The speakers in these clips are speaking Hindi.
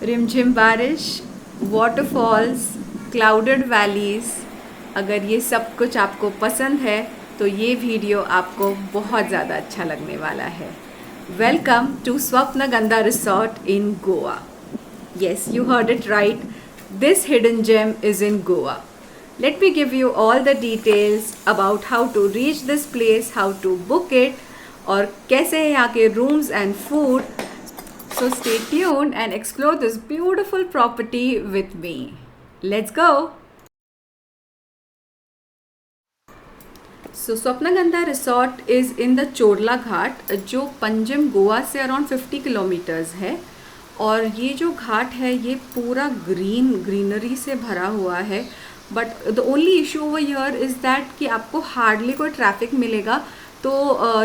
रिमझिम बारिश, वाटरफॉल्स, क्लाउडेड वैलीज़, अगर ये सब कुछ आपको पसंद है तो ये वीडियो आपको बहुत ज़्यादा अच्छा लगने वाला है। Welcome to Swapnagandha resort in Goa. Yes, you heard it right. This hidden gem is in Goa. Let me give you all the details about how to reach this place, how to book it, और कैसे है यहाँ के rooms and food. So stay tuned and explore this beautiful property with me. Let's go! So Swapnagandha resort is in the Chorla Ghat, जो पंजिम गोवा से अराउंड 50 किलोमीटर्स है। और ये जो घाट है ये पूरा ग्रीनरी से भरा हुआ है। But the only issue over here is that कि आपको हार्डली कोई ट्रैफिक मिलेगा। तो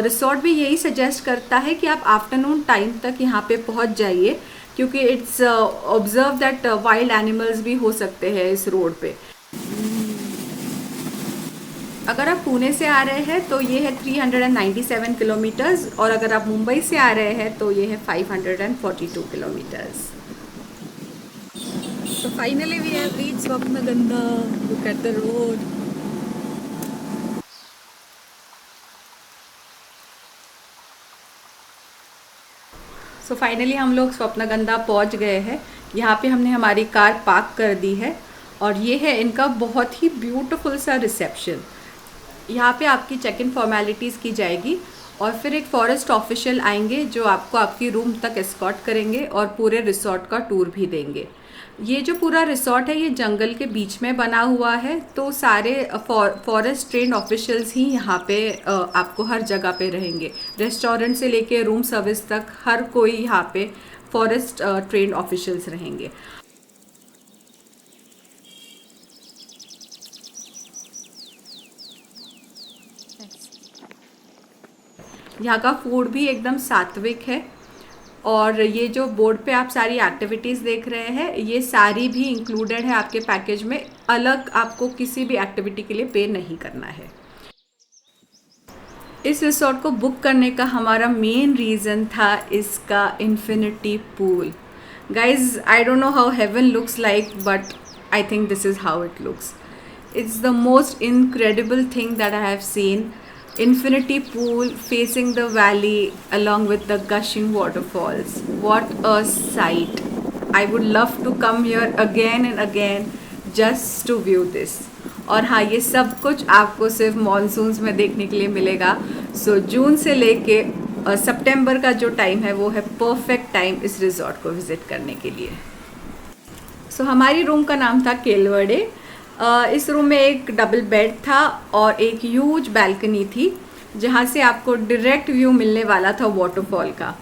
रिसॉर्ट भी यही सजेस्ट करता है कि आप आफ्टरनून टाइम तक यहाँ पे पहुँच जाइए, क्योंकि it's observe that wild animals भी हो सकते हैं इस रोड पे। अगर आप पुणे से आ रहे हैं तो ये है 397 किलोमीटर्स, और अगर आप मुंबई से आ रहे हैं तो ये है 542 kilometres. So finally we have reached Swapnagandha. Look at the road. So finally हम लोग स्वप्नगंधा पहुंच गए हैं। यहाँ पे हमने हमारी कार पार्क कर दी है, और ये है इनका बहुत ही ब्यूटीफुल सा रिसेप्शन। यहाँ पे आपकी चेक इन फॉर्मेलिटीज़ की जाएगी, और फिर एक फॉरेस्ट ऑफिशियल आएंगे जो आपको आपकी रूम तक एस्कॉर्ट करेंगे और पूरे रिसॉर्ट का टूर भी देंगे। ये जो पूरा रिसॉर्ट है ये जंगल के बीच में बना हुआ है, तो सारे फॉरेस्ट ट्रेंड ऑफिशियल्स ही यहाँ पे आपको हर जगह पे रहेंगे। रेस्टोरेंट से लेके रूम सर्विस तक हर कोई यहाँ पे फॉरेस्ट ट्रेंड ऑफिशियल्स रहेंगे। यहाँ का फूड भी एकदम सात्विक है, और ये जो बोर्ड पे आप सारी एक्टिविटीज़ देख रहे हैं ये सारी भी इंक्लूडेड है आपके पैकेज में। अलग आपको किसी भी एक्टिविटी के लिए पे नहीं करना है। इस रिसॉर्ट को बुक करने का हमारा मेन रीज़न था इसका infinity pool. Guys, I don't know how heaven looks like, but I think this is how it looks. It's the most incredible thing that I have seen. Infinity pool facing the valley along with the gushing waterfalls. What a sight. I would love to come here again and again just to view this. और हाँ, ये सब कुछ आपको सिर्फ मानसून्स में देखने के लिए मिलेगा। सो जून से लेके सितंबर का जो टाइम है वो है परफेक्ट टाइम इस रिजॉर्ट को विज़िट करने के लिए। सो हमारी रूम का नाम था केलवड़े। इस रूम में एक डबल बेड था और एक ह्यूज बैल्कनी थी, जहाँ से आपको डायरेक्ट व्यू मिलने वाला था वाटरफॉल का।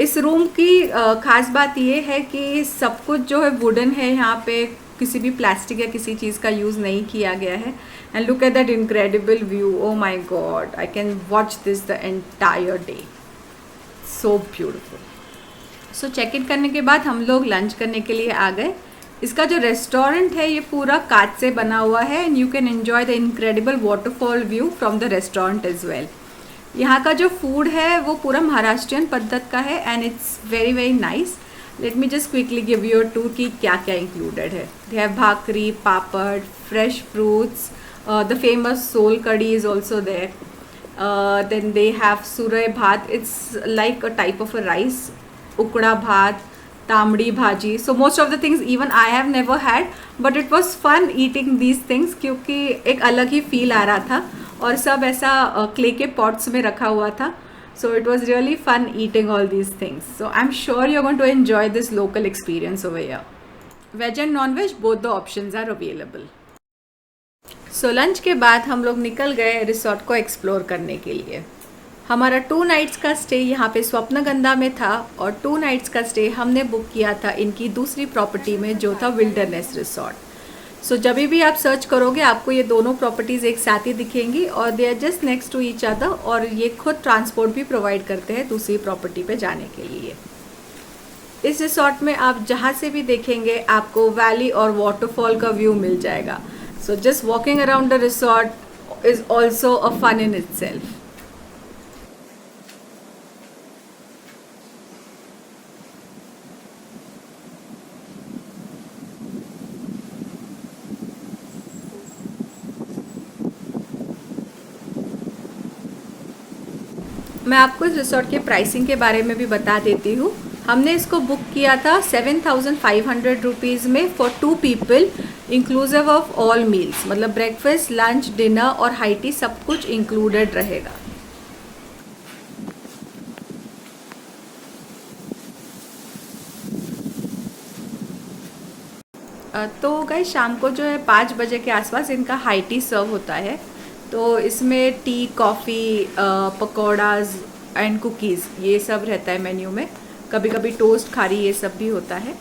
इस रूम की ख़ास बात ये है कि सब कुछ जो है वुडन है, यहाँ पे किसी भी प्लास्टिक या किसी चीज़ का यूज़ नहीं किया गया है। And look at that incredible view. Oh my god, I can watch this the entire day. So beautiful. So check in करने के बाद हम लोग लंच करने के लिए आ गए। इसका जो रेस्टोरेंट है ये पूरा कांच से बना हुआ है, and you can enjoy the incredible waterfall view from the restaurant as well. यहाँ का जो फूड है वो पूरा महाराष्ट्रियन पद्धत का है, and it's very very nice. Let me just quickly give you a tour कि क्या क्या इंक्लूडेड है। They have bhakri, papad, fresh fruits, the famous sol kadhi is also there. Then they have सूरय bhat, it's like a type of a rice, ukda bhat, tamdi bhaji. So most of the things even I have never had, but it was fun eating these things, क्योंकि एक अलग ही फील आ रहा था, और सब ऐसा क्ले के पॉट्स में रखा हुआ था। So it was really fun eating all these things. So I am sure you are going to enjoy this local experience over here. Veg and non veg both the options are available. So lunch के बाद हम लोग निकल गए रिसॉर्ट को एक्सप्लोर करने के लिए। हमारा 2 नाइट्स का स्टे यहाँ पे स्वप्नगंधा में था, और 2 नाइट्स का स्टे हमने बुक किया था इनकी दूसरी प्रॉपर्टी में जो था विल्डरनेस रिसॉर्ट। सो जब भी आप सर्च करोगे आपको ये दोनों प्रॉपर्टीज़ एक साथ ही दिखेंगी, और they are just next to each other, और ये खुद ट्रांसपोर्ट भी प्रोवाइड करते हैं दूसरी प्रॉपर्टी पे जाने के लिए। इस रिसॉर्ट में आप जहाँ से भी देखेंगे आपको वैली और वाटरफॉल का व्यू मिल जाएगा। So just walking around the resort is also a fun in itself. मैं आपको इस रिसोर्ट के प्राइसिंग के बारे में भी बता देती हूँ। हमने इसको बुक किया था 7,500 रुपीज़ में for 2 people, inclusive of all meals, मतलब ब्रेकफास्ट, लंच, डिनर और हाई टी सब कुछ इंक्लूडेड रहेगा। तो गई शाम को जो है 5 बजे के आसपास इनका हाई टी सर्व होता है। तो इसमें T, coffee, pakoras and cookies ये सब रहता है मेन्यू में। कभी कभी टोस्ट, खारी ये सब भी होता है।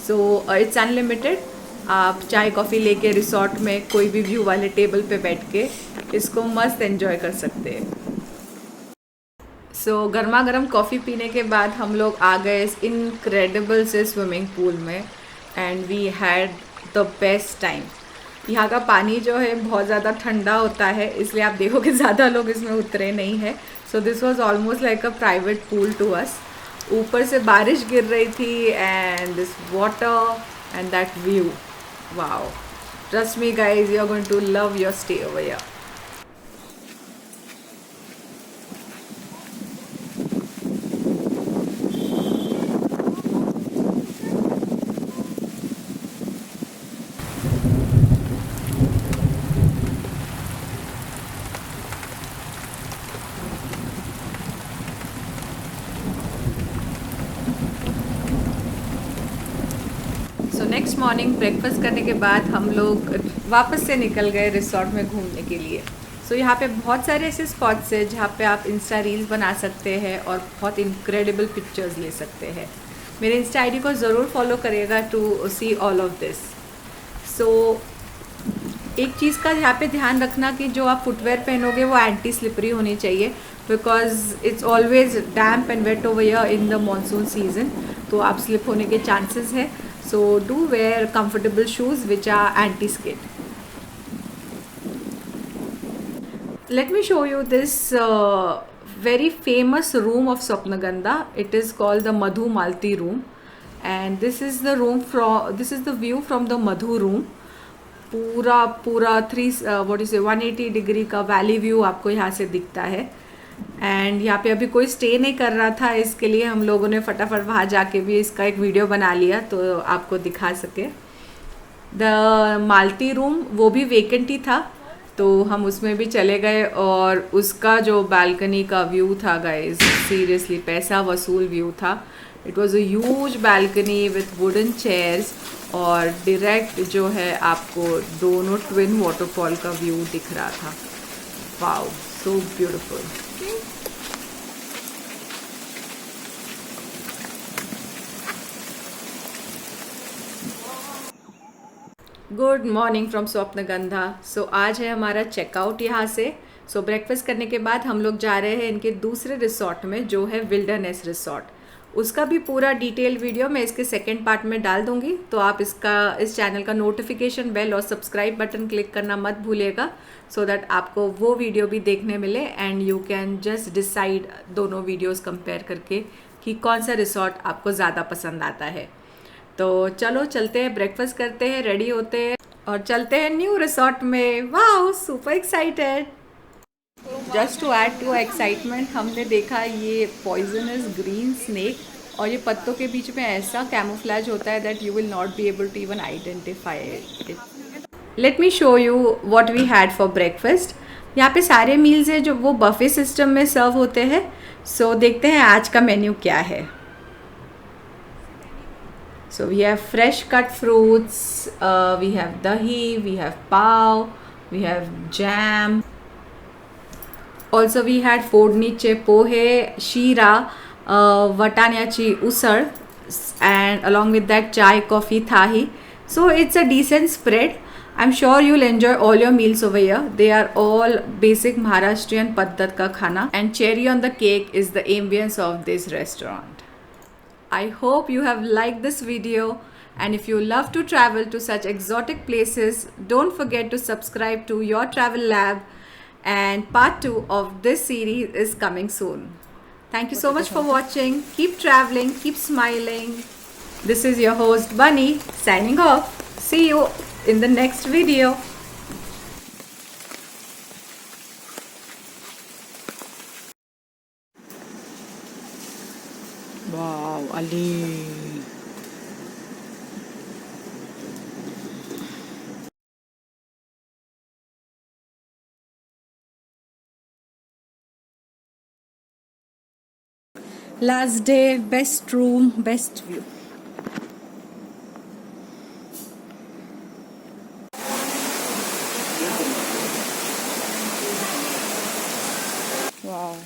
So it's unlimited. आप चाय कॉफ़ी लेके रिसोर्ट में कोई भी व्यू वाले टेबल पे बैठ के इसको मस्त एंजॉय कर सकते हैं। सो गर्मा गर्म कॉफ़ी पीने के बाद हम लोग आ गए इस इनक्रेडिबल से स्विमिंग पूल में and we had the best time. यहाँ का पानी जो है बहुत ज़्यादा ठंडा होता है, इसलिए आप देखोगे ज़्यादा लोग इसमें उतरे नहीं हैं। So this was almost like a private pool to us. ऊपर से बारिश गिर रही थी and this water and that view, wow, trust me guys, you are going to love your stay over here. So next morning breakfast करने के बाद हम लोग वापस से निकल गए रिसोर्ट में घूमने के लिए। सो यहाँ पे बहुत सारे ऐसे स्पॉट्स हैं जहाँ पे आप इंस्टा रील्स बना सकते हैं और बहुत इनक्रेडिबल पिक्चर्स ले सकते हैं। मेरे इंस्टा आईडी को ज़रूर फॉलो करिएगा to see all of this. So एक चीज़ का यहाँ पे ध्यान रखना कि जो आप फुटवेयर पहनोगे वो एंटी स्लिपरी होनी चाहिए, because it's always damp and wet over here in the monsoon season, तो आप स्लिप होने के चांसेस है। So do wear comfortable shoes which are anti-skid. Let me show you this very famous room of Swapnagandha. It is called the Madhu Malti room, and this is the room from, this is the view from the Madhu room. पूरा 180 डिग्री का वैली व्यू आपको यहाँ से दिखता है। एंड यहाँ पे अभी कोई स्टे नहीं कर रहा था, इसके लिए हम लोगों ने फटाफट वहाँ जाके भी इसका एक वीडियो बना लिया तो आपको दिखा सके। द मालती रूम वो भी वेकेंट ही था, तो हम उसमें भी चले गए और उसका जो बालकनी का व्यू था गाइस, सीरियसली पैसा वसूल व्यू था। It was a huge balcony with wooden chairs और डायरेक्ट जो है आपको दोनों ट्विन वाटरफॉल का व्यू दिख रहा था। Wow, so beautiful. Good morning from Swapnagandha. So आज है हमारा चेकआउट यहाँ से। सो ब्रेकफास्ट करने के बाद हम लोग जा रहे हैं इनके दूसरे रिसोर्ट में जो है विल्डरनेस रिसोर्ट। उसका भी पूरा डिटेल वीडियो मैं इसके सेकंड पार्ट में डाल दूंगी, तो आप इस चैनल का नोटिफिकेशन बेल और सब्सक्राइब बटन क्लिक करना मत भूलिएगा, सो दैट आपको वो वीडियो भी देखने मिले and you can just decide दोनों वीडियोस कंपेयर करके कि कौन सा रिसोर्ट आपको ज़्यादा पसंद आता है। तो चलो चलते हैं, ब्रेकफास्ट करते हैं, रेडी होते हैं और चलते हैं न्यू रिसोर्ट में। Wow, super excited. Just to add to excitement, हमने देखा ये पॉइजनस ग्रीन स्नेक और ये पत्तों के बीच में ऐसा कैमोफ्लेज होता है that you will not be able to even identify it. Let me show you what we had for breakfast. यहाँ पे सारे मील्स हैं जो वो बफे सिस्टम में सर्व होते हैं। सो देखते हैं आज का मेन्यू क्या है। So we have fresh cut fruits, we have dahi, we have pav, we have jam. Also we had फोडणीचे पोहे, शीरा, वटाण्याची usal, and along with that chai, coffee, thahi. So it's a decent spread. I'm sure you'll enjoy all your meals over here. They are all basic Maharashtrian paddhat ka khana, and cherry on the cake is the ambience of this restaurant. I hope you have liked this video, and if you love to travel to such exotic places, don't forget to subscribe to Your Travel Lab, and part 2 of this series is coming soon. Thank you so much for watching. Keep traveling, keep smiling. This is your host Bunny signing off. See you in the next video. Wow, Ali. Last day, best room, best view. Wow.